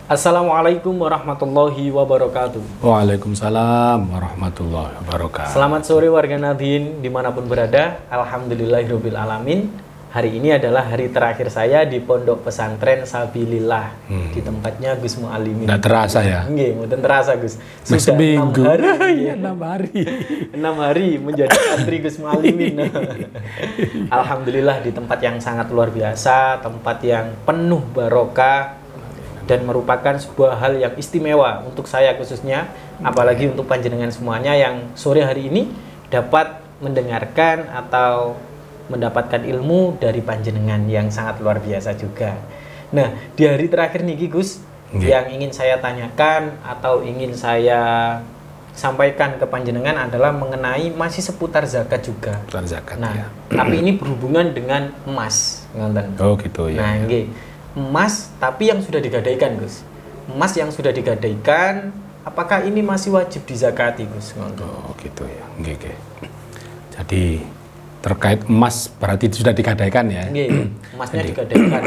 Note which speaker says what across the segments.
Speaker 1: Assalamualaikum warahmatullahi wabarakatuh.
Speaker 2: Waalaikumsalam warahmatullahi wabarakatuh.
Speaker 1: Selamat sore warga Nahdien dimanapun berada. Alhamdulillahirabbil alamin. Hari ini adalah hari terakhir saya di Pondok Pesantren Sabilillah di tempatnya Gus Mualimin.
Speaker 2: Nggak terasa ya?
Speaker 1: Nggih, mboten terasa Gus.
Speaker 2: Sudah seminggu.
Speaker 1: 6 hari.
Speaker 2: Iya, 6 hari.
Speaker 1: 6 hari menjadi santri Gus Mualimin. Alhamdulillah di tempat yang sangat luar biasa, tempat yang penuh barokah dan merupakan sebuah hal yang istimewa untuk saya khususnya, apalagi untuk panjenengan semuanya yang sore hari ini dapat mendengarkan atau mendapatkan ilmu dari panjenengan yang sangat luar biasa juga. Nah, di hari terakhir nih Gus, yang ingin saya tanyakan atau ingin saya sampaikan ke panjenengan adalah mengenai masih seputar zakat juga.
Speaker 2: Seputar zakat,
Speaker 1: nah,
Speaker 2: ya.
Speaker 1: Tapi ini berhubungan dengan emas, ngonten.
Speaker 2: Oh gitu ya.
Speaker 1: Nah, nggih. Emas tapi yang sudah digadaikan, Gus. Emas yang sudah digadaikan, apakah ini masih wajib dizakati, Gus?
Speaker 2: Oh gitu ya. Nggih. Jadi terkait emas berarti sudah digadaikan ya.
Speaker 1: Nggih, emasnya digadaikan.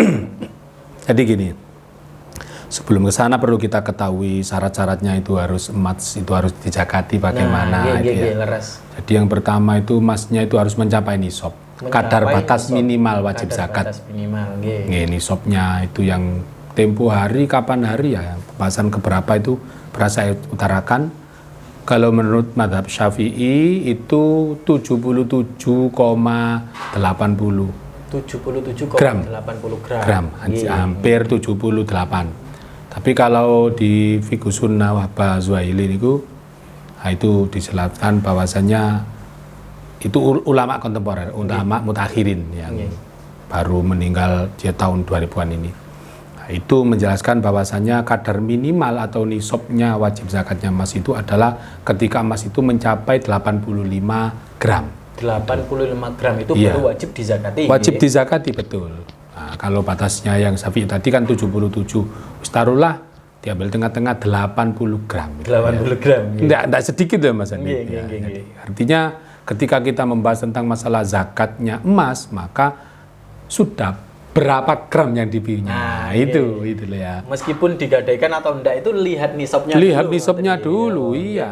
Speaker 2: Jadi gini. Sebelum ke sana perlu kita ketahui syarat-syaratnya itu harus emas itu harus dizakati bagaimana itu ya.
Speaker 1: Leres.
Speaker 2: Jadi yang pertama itu emasnya itu harus mencapai nisab. Kadar batas minimal wajib zakat.
Speaker 1: Batas minimal, nggih.
Speaker 2: Nggih, nisabnya itu yang tempo hari kapan hari ya, pembahasan keberapa itu berasa saya utarakan. Kalau menurut mazhab Syafi'i itu 77,80 gram.
Speaker 1: 77,80 gram.
Speaker 2: Hampir 78. Tapi kalau di Fiqh Sunnah Wahbah Zuhaili itu dijelaskan bahwasannya itu ulama kontemporer, ulama mutakhirin yang baru meninggal di tahun 2000-an ini. Nah, itu menjelaskan bahwasannya kadar minimal atau nisabnya wajib zakatnya emas itu adalah ketika emas itu mencapai 85 gram.
Speaker 1: 85 gram itu baru wajib dizakati.
Speaker 2: Wajib dizakati, betul. Nah, kalau batasnya yang Syafi'i tadi kan 77. Taruhlah diambil tengah-tengah 80 gram.
Speaker 1: 80 gram.
Speaker 2: Enggak sedikit ya Mas Andi. Artinya ketika kita membahas tentang masalah zakatnya emas, maka sudah berapa gram yang dipilihnya. Nah, itu ya.
Speaker 1: Meskipun digadaikan atau enggak itu lihat nisabnya dulu.
Speaker 2: Lihat nisabnya dulu, iya.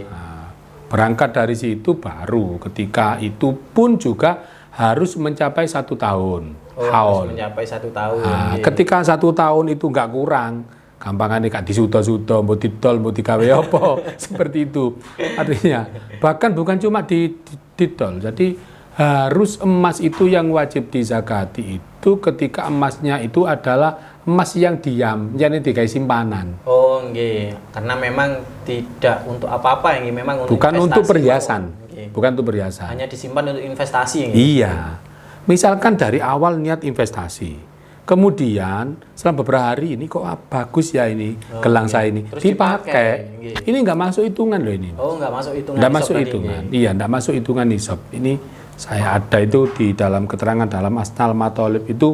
Speaker 2: Nah, berangkat dari situ baru ketika itu pun juga harus mencapai 1 tahun.
Speaker 1: Harus mencapai 1 tahun.
Speaker 2: Nah, ketika 1 tahun itu enggak kurang, gampangannya kak disuto-suto, mau didol, mau digawe apa, seperti itu. Artinya, bahkan bukan cuma didol, jadi harus emas itu yang wajib dizakati itu ketika emasnya itu adalah emas yang diam, jadi dikai simpanan.
Speaker 1: Oh, nggih. Karena memang tidak untuk apa-apa yang memang untuk
Speaker 2: bukan
Speaker 1: investasi.
Speaker 2: untuk perhiasan. Bukan untuk perhiasan.
Speaker 1: Hanya disimpan untuk investasi.
Speaker 2: Iya. Misalkan dari awal niat investasi. Kemudian setelah beberapa hari ini kok bagus ya ini gelang saya ini. Terus dipakai. Ini nggak masuk hitungan loh ini.
Speaker 1: Oh, nggak masuk hitungan.
Speaker 2: Nggak masuk hitungan. Iya, nggak masuk hitungan nisab. Ini saya ada itu di dalam keterangan dalam Asnal Matolib itu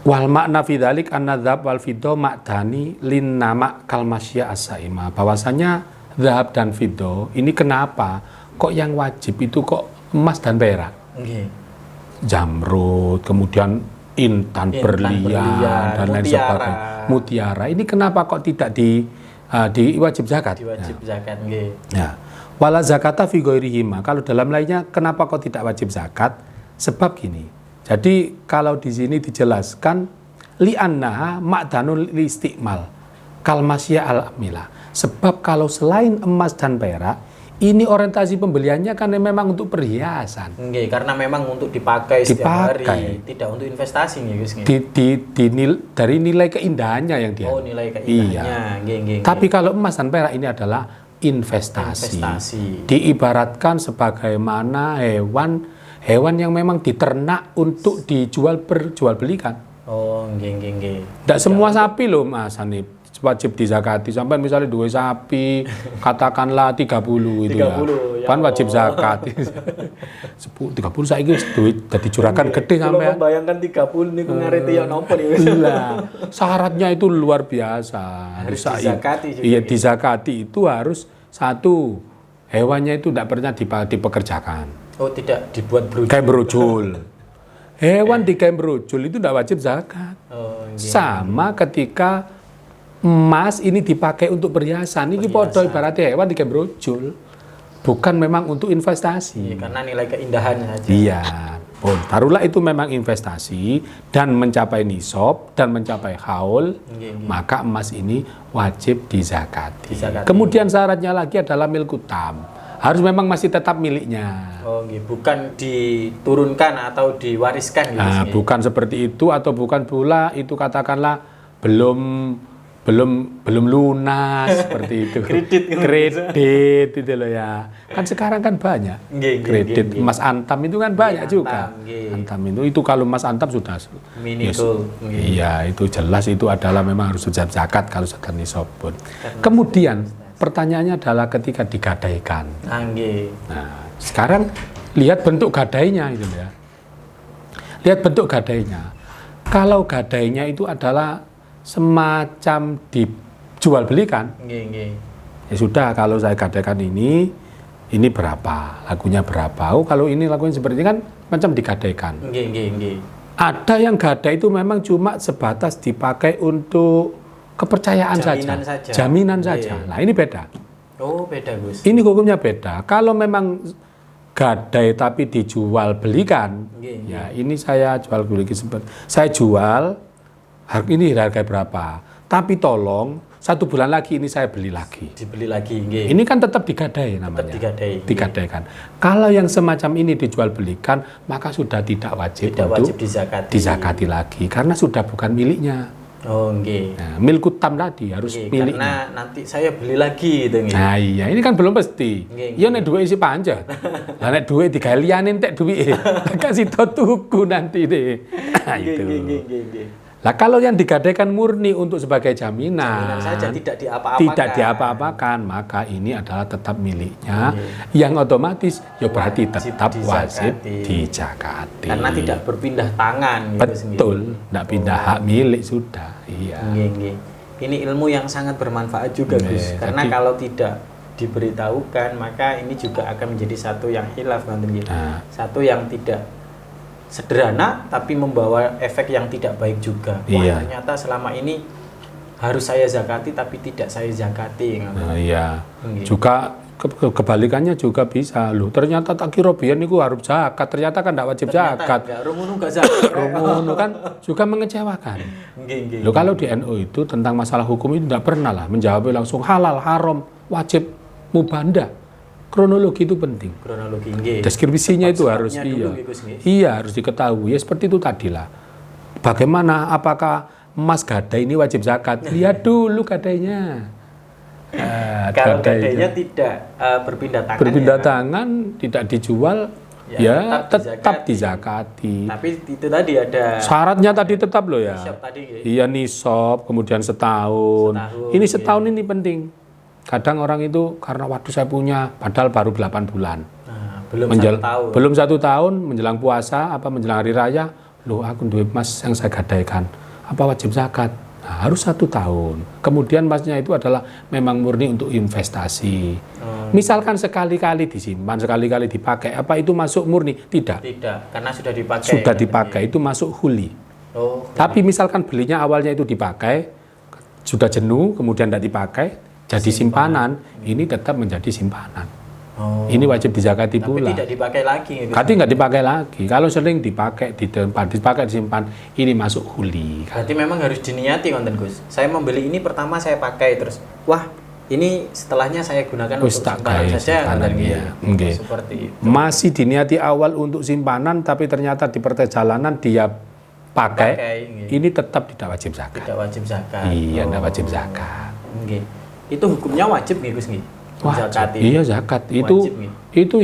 Speaker 2: wal makna fidzalik an-nadzab wal fiddo ma'dani lin nama kalmasya as-saima. Bahwasanya zahab dan fiddo ini kenapa kok yang wajib itu kok emas dan perak? Jamrud, kemudian intan berlian dan lain sebagainya. Mutiara. Ini kenapa kok tidak di wajib zakat?
Speaker 1: Diwajib zakat, nggih.
Speaker 2: Ya. Wala zakata fi ghairihima. Kalau dalam lainnya kenapa kok tidak wajib zakat? Sebab gini. Jadi kalau di sini dijelaskan li'annaha ma'danul istiqmal kal masya al-amila. Sebab kalau selain emas dan perak ini orientasi pembeliannya kan memang untuk perhiasan.
Speaker 1: Nggih, karena memang untuk dipakai setiap hari, tidak untuk investasi nggih, Gus.
Speaker 2: Dari nilai keindahannya yang dia.
Speaker 1: Oh, nilai keindahannya. Nggih.
Speaker 2: Tapi kalau emas dan perak ini adalah investasi. Diibaratkan sebagaimana hewan yang memang diternak untuk perjualbelikan.
Speaker 1: Oh, nggih.
Speaker 2: Tidak semua sapi loh Mas Hanif wajib dizakati. Sampai misalnya 2 sapi katakanlah 30 itu 30, ya. Kan wajib zakat. 30 saiki duit dadi juragan gede sampai.
Speaker 1: Membayangkan 30 niku ngareti ya napa niku.
Speaker 2: Iya. Syaratnya itu luar biasa.
Speaker 1: Harus dizakati juga.
Speaker 2: Iya, dizakati itu harus satu hewannya itu tidak pernah dipekerjakan.
Speaker 1: Oh, tidak dibuat brojul.
Speaker 2: Kayak brojul. Hewan di kayak brojul itu tidak wajib zakat.
Speaker 1: Oh, iya.
Speaker 2: Sama ketika emas ini dipakai untuk perhiasan. Ini podo ibaratnya hewan digawe brojol. Bukan memang untuk investasi.
Speaker 1: Iya, karena nilai keindahannya saja.
Speaker 2: Iya, pun taruhlah itu memang investasi dan mencapai nisab dan mencapai haul, maka emas ini wajib dizakati. Kemudian syaratnya lagi adalah milkutam. Harus memang masih tetap miliknya.
Speaker 1: Oh, bukan diturunkan atau diwariskan gitu.
Speaker 2: Nah, bukan seperti itu atau bukan pula itu katakanlah belum lunas seperti itu. Kredit itu loh ya. Kan sekarang kan banyak kredit emas antam itu kan banyak juga. Antam itu kalau emas antam sudah iya, itu jelas itu adalah memang harus wajib zakat kalau sudah nisab pun. Kemudian pertanyaannya adalah ketika digadaikan. Nah, sekarang lihat bentuk gadainya itu ya. Lihat bentuk gadainya. Kalau gadainya itu adalah semacam dijual belikan, ya sudah, kalau saya gadaikan ini berapa, lakunya berapa. Oh, kalau ini lakunya seperti ini kan macam digadaikan. Ada yang gadai itu memang cuma sebatas dipakai untuk kepercayaan jaminan saja. Nah, ini beda.
Speaker 1: Oh, beda, Gus.
Speaker 2: Ini hukumnya beda. Kalau memang gadai tapi dijual belikan, ya ini saya jual beli saya jual ini harga berapa. Tapi tolong 1 bulan lagi ini saya beli lagi.
Speaker 1: Dibeli lagi.
Speaker 2: Ini kan tetap digadai namanya. Digadaikan. Kalau yang semacam ini dijual belikan, maka sudah tidak wajib dizakati lagi karena sudah bukan miliknya.
Speaker 1: Oh,
Speaker 2: nah, milkutam tadi harus miliknya.
Speaker 1: Karena nanti saya beli lagi gitu.
Speaker 2: Nah, iya, ini kan belum pasti. Iya, nek duit isi panja. Lah nek duit digalianin tek duit. Kasih tuku nanti deh. Nah, itu. Lah kalau yang digadaikan murni untuk sebagai jaminan
Speaker 1: saja, tidak
Speaker 2: diapa-apakan, maka ini adalah tetap miliknya, yang otomatis ya berarti tetap wajib dizakati.
Speaker 1: Karena tidak berpindah tangan.
Speaker 2: Betul, tidak pindah hak milik sudah. Iya.
Speaker 1: Ini ilmu yang sangat bermanfaat juga, Gus. Karena kalau tidak diberitahukan, maka ini juga akan menjadi satu yang hilaf, satu yang tidak sederhana tapi membawa efek yang tidak baik juga. Wah, ternyata selama ini harus saya zakati tapi tidak saya zakati. Juga kebalikannya juga bisa loh. Ternyata tak kira biyen niku harus zakat, ternyata kan tidak wajib zakat. Rumunu enggak zakat.
Speaker 2: Rumunu kan juga mengecewakan. Loh, kalau di NU itu tentang masalah hukum itu tidak pernah lah menjawab langsung halal, haram, wajib, mubanda. Kronologi itu penting. Deskripsinya itu harus harus diketahui. Ya seperti itu tadilah. Bagaimana, apakah emas gadai ini wajib zakat? Lihat dulu gadainya.
Speaker 1: Kalau gadainya tidak berpindah tangan,
Speaker 2: tidak dijual, ya tetap dizakati.
Speaker 1: Tapi itu tadi ada
Speaker 2: syaratnya tadi tetap loh ya. Iya, nisab, kemudian setahun. Ini setahun ini penting. Kadang orang itu karena waktu saya punya, padahal baru 8 bulan. Belum 1 tahun, menjelang puasa, menjelang hari raya, loh aku duit emas yang saya gadaikan, apa wajib zakat? Nah, harus 1 tahun. Kemudian emasnya itu adalah memang murni untuk investasi. Misalkan sekali-kali disimpan, sekali-kali dipakai, apa itu masuk murni? Tidak.
Speaker 1: Tidak, karena sudah dipakai.
Speaker 2: Sudah dipakai, itu masuk huli. Tapi misalkan belinya awalnya itu dipakai, sudah jenuh, kemudian tidak dipakai, jadi simpanan, ini tetap menjadi simpanan. Ini wajib dizakati pula.
Speaker 1: Tapi tidak dipakai lagi.
Speaker 2: Berarti nggak dipakai lagi. Kalau sering dipakai, disimpan, ini masuk huli.
Speaker 1: Berarti memang harus diniati, konten Gus. Saya membeli ini pertama saya pakai terus, wah ini setelahnya saya gunakan untuk simpanan saja.
Speaker 2: Seperti itu. Masih diniati awal untuk simpanan, tapi ternyata di perjalanan dia pakai, ini tetap tidak wajib zakat.
Speaker 1: Tidak wajib zakat.
Speaker 2: Iya, tidak wajib zakat.
Speaker 1: Itu hukumnya wajib nih Gus nih.
Speaker 2: Zakat. Iya, zakat. Itu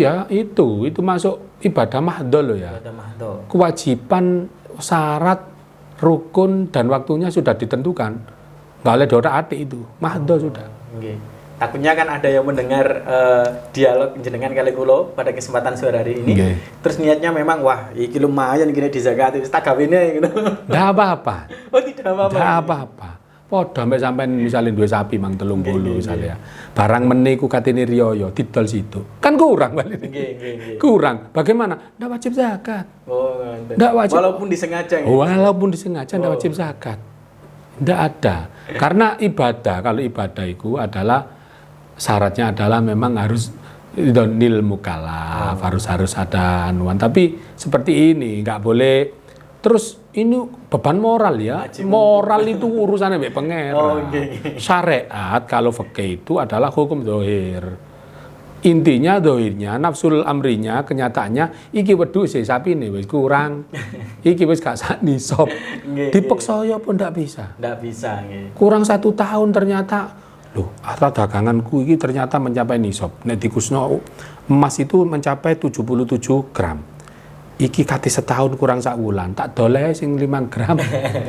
Speaker 2: masuk ibadah mahdhol loh ya. Kewajiban, syarat, rukun dan waktunya sudah ditentukan. Enggak oleh dorak-atik itu. Mahdhol sudah.
Speaker 1: Takutnya kan ada yang mendengar dialog jenengan kali kulo pada kesempatan sore hari ini. Terus niatnya memang wah, iki lumayan gini dizakati, tak gawene gitu.
Speaker 2: Enggak apa-apa.
Speaker 1: Oh, tidak apa-apa.
Speaker 2: Enggak apa-apa. Podo sampai misalnya dua sapi mang 30 misalnya. Barang meniku katene riyo didol situ. Kan kurang balik. Kurang. Bagaimana? Ndak wajib zakat.
Speaker 1: Oh, ndak wajib. Walaupun disengaja.
Speaker 2: Walaupun disengaja ndak wajib zakat. Tidak ada. Karena ibadah, kalau ibadah itu adalah syaratnya adalah memang harus nil mukallaf, harus ada anuan. Tapi seperti ini nggak boleh. Terus ini beban moral ya. Moral itu urusannya mbek pangeran. Syariat kalau fikih itu adalah hukum dzahir. Intinya dohirnya, nafsul amrinya, kenyataannya iki wedhus sapi ini wis kurang. Iki wis gak sak nisab. Dipeksa ya pun ndak bisa.
Speaker 1: Ndak bisa nggih.
Speaker 2: Kurang 1 tahun ternyata loh, harta daganganku ini ternyata mencapai nisab. Nek dikusno emas itu mencapai 77 gram. Iki kate setahun kurang sak wulan, tak doleh sing 5 gram.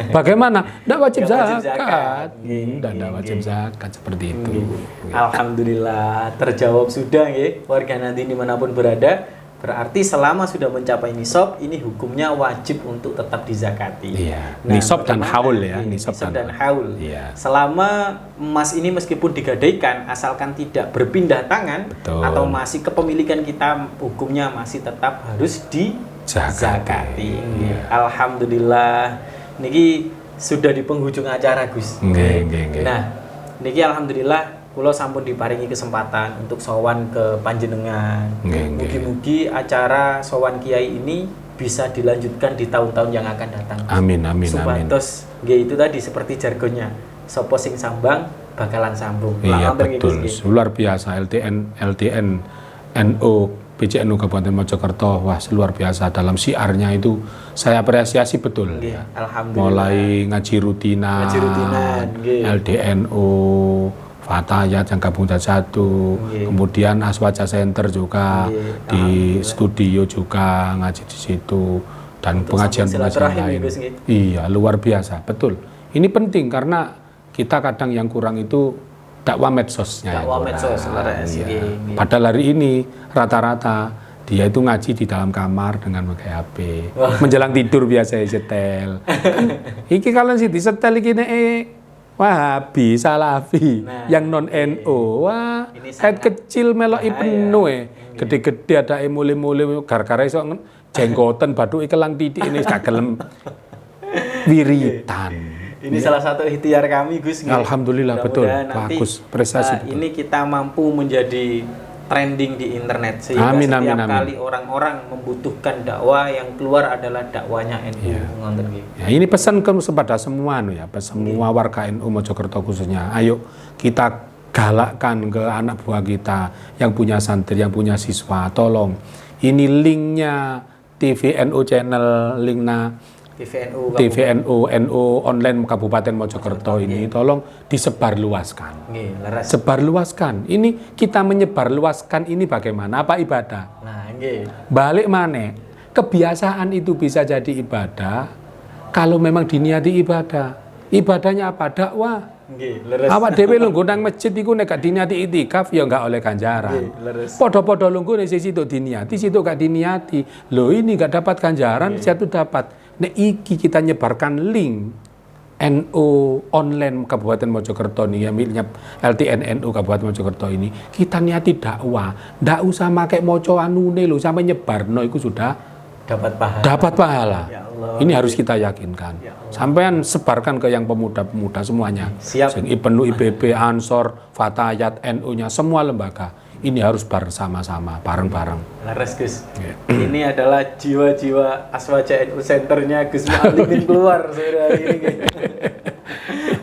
Speaker 2: Bagaimana? Ndak wajib zakat. Ndak wajib zakat seperti itu.
Speaker 1: Alhamdulillah terjawab sudah nggih. Warga nanti dimanapun berada, berarti selama sudah mencapai nisab, ini hukumnya wajib untuk tetap dizakati.
Speaker 2: Iya. Nisab dan haul ya,
Speaker 1: nisab dan haul.
Speaker 2: Iya.
Speaker 1: Selama emas ini meskipun digadaikan, asalkan tidak berpindah tangan atau masih kepemilikan kita, hukumnya masih tetap harus zakati.
Speaker 2: Iya.
Speaker 1: Alhamdulillah niki sudah di penghujung acara Gus. Nah, niki alhamdulillah kula sampun diparingi kesempatan untuk sowan ke panjenengan. Mugi-mugi acara sowan kiai ini bisa dilanjutkan di tahun-tahun yang akan datang.
Speaker 2: Amin amin amin.
Speaker 1: Supados nggih itu tadi seperti jargonnya. Sopo sing sambang bakalan sambung.
Speaker 2: Iya betul. Luar biasa LTN NU PCNU Kabupaten Mojokerto, wah luar biasa dalam siarnya itu saya apresiasi betul.
Speaker 1: Ya. Alhamdulillah.
Speaker 2: Mulai ngaji rutinan, LDNU, Fatayat yang gabung dari satu, kemudian Aswaja Center juga di studio juga ngaji di situ dan pengajian-pengajian lain. Iya luar biasa betul. Ini penting karena kita kadang yang kurang itu dakwah medsosnya. Padahal hari ini rata-rata dia itu ngaji di dalam kamar dengan pakai HP. Menjelang tidur biasa setel. Iki kalian sih disetel iki nek Wahabi, Salafi, yang non NU. Wah, head kecil meloki penuh gede-gede ada mule-mule gar-gare iso jenggoten bathuk kelang titik ini gak gelem wiritan.
Speaker 1: Ini salah satu ikhtiar kami Gus.
Speaker 2: Alhamdulillah betul. Bagus prestasi.
Speaker 1: Ini kita mampu menjadi trending di internet sehingga setiap kali orang-orang membutuhkan dakwah yang keluar adalah dakwanya NU.
Speaker 2: Ya, ini pesan kepada semua semua warga NU Mojokerto khususnya. Ayo kita galakkan ke anak buah kita yang punya santri, yang punya siswa. Tolong ini linknya TVNU channel, linknya TVNU NU online Kabupaten Mojokerto ini tolong disebarluaskan. Sebarluaskan. Ini kita menyebarluaskan ini bagaimana? Apa ibadah? Balik mana? Kebiasaan itu bisa jadi ibadah kalau memang diniati ibadah. Ibadahnya apa? Dakwah. Awak dhewe lungguh nang masjid iku nek gak diniati itikaf ya enggak oleh ganjaran. Padha-padha lungguh nek situ diniati, situ gak diniati. Loh ini gak dapat ganjaran, situ dapat. Nek iki kita nyebarkan link NU online Kabupaten Mojokerto ini ya miliknya LTN NU Kabupaten Mojokerto ini, kita niati dakwah, ndak usah pakai moco anune lho sampai nyebarno iku sudah dapat pahala. Ya Allah. Ini harus kita yakinkan. Ya sampean sebarkan ke yang pemuda-pemuda semuanya. Siap. Sing IPNU, IBB, Ansor, Fatayat, NU-nya semua lembaga. Ini harus bersama-sama, bareng-bareng.
Speaker 1: Laras Gus. Ini adalah jiwa-jiwa Aswaja NU Centernya Gus Mu'alimin keluar sore hari ini.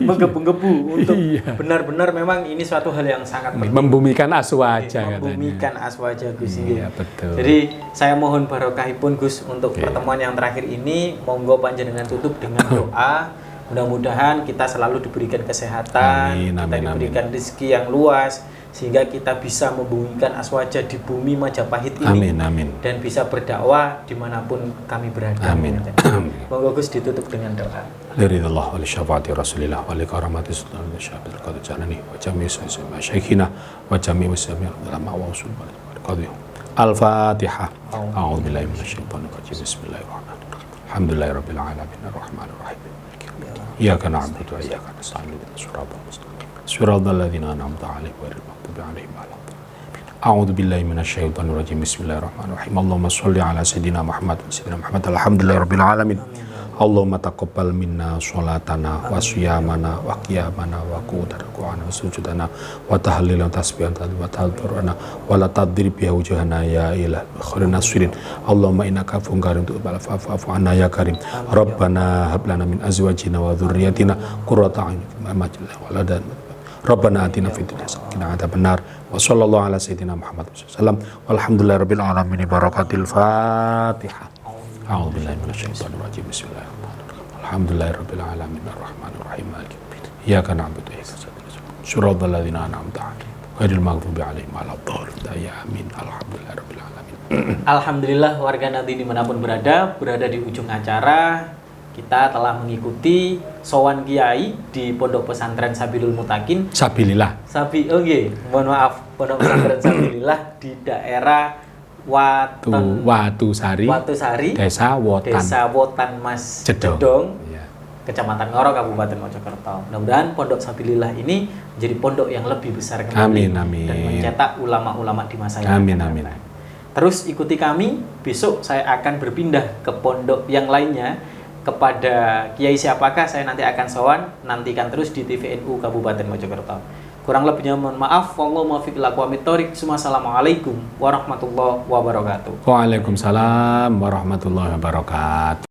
Speaker 1: Menggebu-gebu untuk benar-benar memang ini suatu hal yang sangat penting.
Speaker 2: Membumikan Aswaja
Speaker 1: Membumikan Aswaja Gus.
Speaker 2: Iya, betul.
Speaker 1: Jadi saya mohon barokahipun Gus untuk pertemuan yang terakhir ini, monggo panjenengan tutup dengan doa. Mudah-mudahan kita selalu diberikan kesehatan, kita diberikan rezeki yang luas, sehingga kita bisa membumikan Aswaja di bumi Majapahit ini. Dan bisa berdakwah dimanapun kami berada. Monggo Gus ditutup dengan doa.
Speaker 2: Liridallah wa li syafaati Rasulillah wa li karamati sultan Syabir Qadir Jalani wa jami' syaikina wa jami' muslimin ulama wa usul qadhi. Al-Fatihah. A'udzu billahi minasyaitonir rajim. Bismillahirrahmanirrahim. Alhamdulillahirabbil alamin arrahmanir rahim. Iyyaka na'budu wa iyyaka nasta'in. Shiratal ladzina an'amta 'alaihim ghairil maghdubi 'alaihim waladdallin. A'udzu billahi minasyaitonir rajim. Bismillahirrahmanirrahim. Allahumma shalli 'ala sayidina Muhammad wa sayyidina Muhammad. Alhamdulillahirabbil alamin. Allahumma taqabbal minna sholatana wa siyamana wa qiyamana wa qudana wa sujudana wa tahlilana tasbihana wa tahburana wa la tadrib biha wujhana ya ilah khairin nasirin. Allahumma innaka afuwwun karim tuhibbul afwa fa'fu anna ya karim. Rabbana hab lana min azwajina wa dhurriyyatina qurrata a'yun waladan. Rabbana atina fid dunya hasanah wa qina adzabannar. Wa sallallahu ala sayyidina Muhammad sallam walhamdulillahirabbil alamin. Barakatil Fatihah. A'udzu billahi minasyaitonir rajim. Bismillahirrahmanirrahim. Alhamdulillahirabbil alamin arrahmanir rahim maliki yaumiddin. Iyyaka na'budu wa iyyaka nasta'in. Shiratal ladzina an'amta 'alaihim ghairil maghdubi 'alaihim waladdallin. Amin. Alhamdulillahirabbil alamin.
Speaker 1: Alhamdulillah warga Nadin dimanapun berada di ujung acara. Kita telah mengikuti sowan kiai di Pondok Pesantren Sabilul Mutakin.
Speaker 2: Sabilillah.
Speaker 1: Mohon maaf, Pondok Pesantren Sabilillah di daerah
Speaker 2: Watu Sari, Desa Wotan
Speaker 1: Mas
Speaker 2: Jedong. Ya.
Speaker 1: Kecamatan Ngoro, Kabupaten Mojokerto. Mudah-mudahan Pondok Sabilillah ini menjadi pondok yang lebih besar kembali dan mencetak ulama-ulama di masa yang akan datang. Terus ikuti kami, besok saya akan berpindah ke pondok yang lainnya. Kepada kiai siapakah saya nanti akan sowan, nantikan terus di TVNU Kabupaten Mojokerto. Kurang lebihnya mohon maaf. Wallahu muwaffiq ila aqwamit thoriq. Wassalamualaikum warahmatullahi wabarakatuh.
Speaker 2: Waalaikumsalam warahmatullahi wabarakatuh.